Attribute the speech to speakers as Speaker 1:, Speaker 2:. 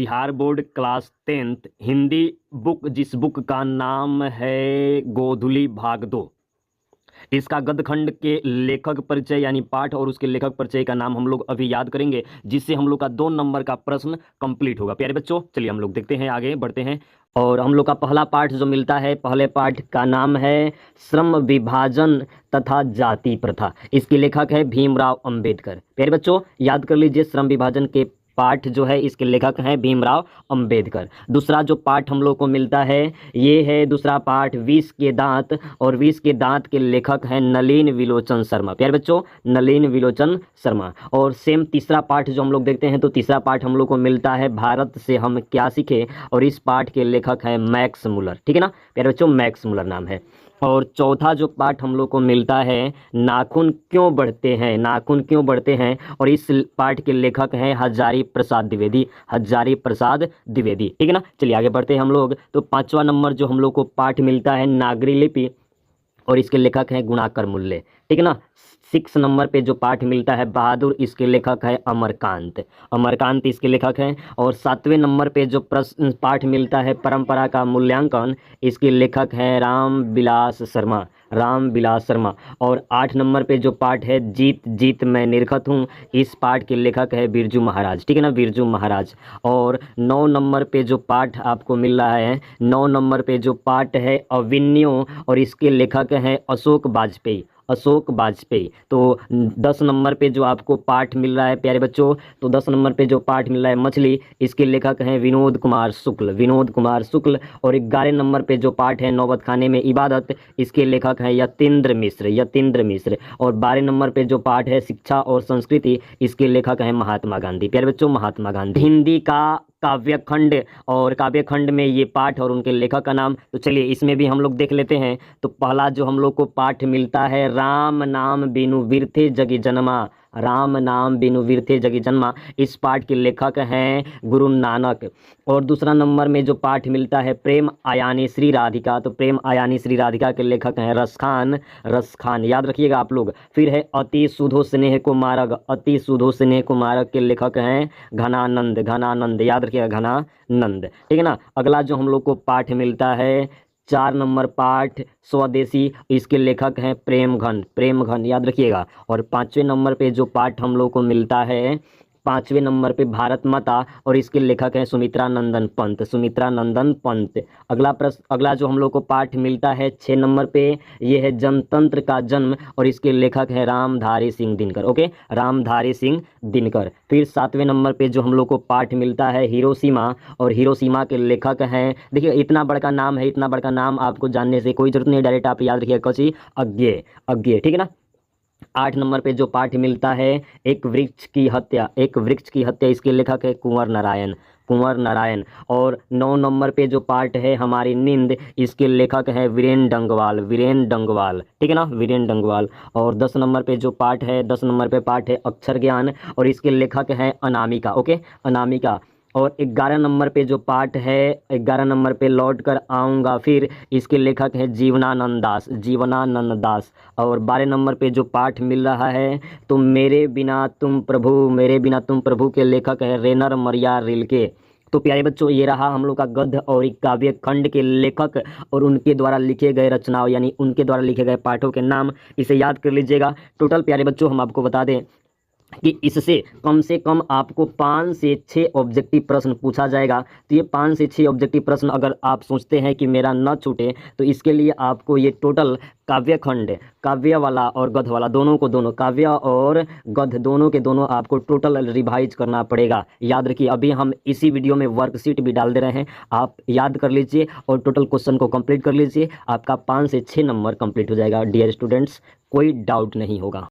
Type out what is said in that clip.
Speaker 1: Bihar board class 10th Hindi book, जिस book का नाम है गोधुली भाग 2, इसका गद्यखंड के लेखक परिचय यानी पाठ और उसके लेखक परिचय का नाम हम लोग अभी याद करेंगे, जिससे हम लोग का 2 नंबर का प्रश्न कंप्लीट होगा। प्यारे बच्चों, चलिए हम लोग देखते हैं, आगे बढ़ते हैं। और हम लोग का पहला पाठ जो मिलता है, पहले पाठ का नाम है श्रम विभाजन तथा जाति प्रथा। इसके लेखक है भीमराव अंबेडकर। प्यारे बच्चों, याद कर लीजिए, श्रम विभाजन के पाठ जो है इसके लेखक हैं भीमराव अंबेडकर। दूसरा जो पाठ हम लोग को मिलता है, ये है दूसरा पाठ विष के दांत, और विष के दांत के लेखक हैं नलिन विलोचन शर्मा। प्यारे बच्चों, नलिन विलोचन शर्मा। और सेम तीसरा पाठ जो हम लोग देखते हैं, तो तीसरा पाठ हम लोग को मिलता है भारत से हम क्या सीखे, और इस पाठ के लेखक हैं मैक्स मुलर। ठीक है ना प्यारे बच्चों, मैक्स मुलर नाम है। और चौथा जो पाठ हम लोग को मिलता है, नाखून क्यों बढ़ते हैं, नाखून क्यों बढ़ते हैं, और इस पाठ के लेखक हैं हजारी प्रसाद द्विवेदी, हजारी प्रसाद द्विवेदी। ठीक है ना, चलिए आगे बढ़ते हैं हम लोग। तो 5वां नंबर जो हम लोग को पाठ मिलता है नागरी लिपि, और इसके लेखक हैं गुणाकर मूल्य। ठीक है ना। 6 नंबर पे जो पाठ मिलता है बहादुर, इसके लेखक है अमरकांत, अमरकांत इसके लेखक हैं। और 7वें नंबर पे जो प्रश्न पाठ मिलता है परंपरा का मूल्यांकन, इसके लेखक हैं राम विलास शर्मा, राम विलास शर्मा। और 8 नंबर पे जो पाठ है जीत जीत मैं निरखत हूँ, इस पाठ के लेखक है बिरजू महाराज। ठीक है ना, बिरजू महाराज। और 9 नंबर पे जो पाठ आपको मिल रहा है, 9 नंबर पे जो पाठ है अविन्यो, और इसके लेखक हैं अशोक वाजपेयी, अशोक वाजपेयी। तो 10 नंबर पे जो आपको पाठ मिल रहा है प्यारे बच्चों, तो 10 नंबर पे जो पाठ मिल रहा है मछली, इसके लेखक हैं विनोद कुमार शुक्ल, विनोद कुमार शुक्ल। और 11 नंबर पे जो पाठ है नौबत खाने में इबादत, इसके लेखक हैं यतीन्द्र मिश्र, यतीन्द्र मिश्र। और 12 नंबर पे जो पाठ है शिक्षा और संस्कृति, इसके लेखक हैं महात्मा गांधी। प्यारे बच्चों, महात्मा गांधी। हिंदी का काव्यखंड, और काव्यखंड में ये पाठ और उनके लेखक का नाम, तो चलिए इसमें भी हम लोग देख लेते हैं। तो पहला जो हम लोग को पाठ मिलता है राम नाम बिनु बिरथे जगी जन्मा, राम नाम बिनु बिरथे जगी जन्मा, इस पाठ के लेखक हैं गुरु नानक। और दूसरा नंबर में जो पाठ मिलता है प्रेम आयानी श्री राधिका, तो प्रेम आयानी श्री राधिका के लेखक हैं रसखान, रसखान याद रखिएगा आप लोग। फिर है अति सुधो स्नेह को मारग, अति सुधो स्नेह को मारग के लेखक हैं घनानंद, घनानंद याद रखिएगा, घनानंद। ठीक है ना। अगला जो हम लोग को पाठ मिलता है 4 नंबर पाठ स्वदेशी, इसके लेखक हैं प्रेमघन, प्रेमघन याद रखिएगा। और 5वें नंबर पे जो पाठ हम लोग को मिलता है, 5वें नंबर पे भारत माता, और इसके लेखक हैं सुमित्रा नंदन पंत, सुमित्रा नंदन पंत। अगला प्रश्न, अगला जो हम लोग को पाठ मिलता है 6 नंबर पे, ये है जनतंत्र का जन्म, और इसके लेखक हैं रामधारी सिंह दिनकर। ओके, रामधारी सिंह दिनकर। फिर 7वें नंबर पे जो हम लोग को पाठ मिलता है हिरोशिमा, और हिरोशिमा के लेखक हैं, देखिए इतना बड़ा नाम है, इतना बड़ा नाम आपको जानने से कोई जरूरत नहीं, डायरेक्ट आप याद रखिएगा कौची, अज्ञे, अज्ञे। ठीक है ना। 8 नंबर पे जो पाठ मिलता है एक वृक्ष की हत्या, एक वृक्ष की हत्या, इसके लेखक है कुंवर नारायण, कुंवर नारायण। और 9 नंबर पे जो पाठ है हमारी नींद, इसके लेखक है वीरेन डंगवाल, वीरेन डंगवाल। ठीक है ना, वीरेन डंगवाल। और 10 नंबर पे जो पाठ है, 10 नंबर पे पाठ है अक्षर ज्ञान, और इसके लेखक हैं अनामिका। ओके, अनामिका। और 11 नंबर पे जो पाठ है, 11 नंबर पे लौट कर आऊँगा फिर, इसके लेखक हैं जीवनानंद दास, जीवनानंद दास। और 12 नंबर पे जो पाठ मिल रहा है, तो मेरे बिना तुम प्रभु, मेरे बिना तुम प्रभु के लेखक है रेनर मरिया रिल्के। तो प्यारे बच्चों, ये रहा हम लोग का गद्य और एक काव्य खंड के लेखक और उनके द्वारा लिखे गए रचनाओं, यानी उनके द्वारा लिखे गए पाठों के नाम, इसे याद कर लीजिएगा। टोटल प्यारे बच्चों हम आपको बता दें कि इससे कम आपको 5 से 6 ऑब्जेक्टिव प्रश्न पूछा जाएगा। तो ये 5 से 6 ऑब्जेक्टिव प्रश्न अगर आप सोचते हैं कि मेरा न छूटे, तो इसके लिए आपको ये टोटल काव्य खंड, काव्य वाला और गद्य वाला दोनों को, दोनों काव्य और गद्य दोनों के दोनों आपको टोटल रिवाइज करना पड़ेगा। याद रखिए, अभी हम इसी वीडियो में वर्कशीट भी डाल दे रहे हैं, आप याद कर लीजिए और टोटल क्वेश्चन को कंप्लीट कर लीजिए। आपका 5 से 6 नंबर कंप्लीट हो जाएगा डियर स्टूडेंट्स, कोई डाउट नहीं होगा।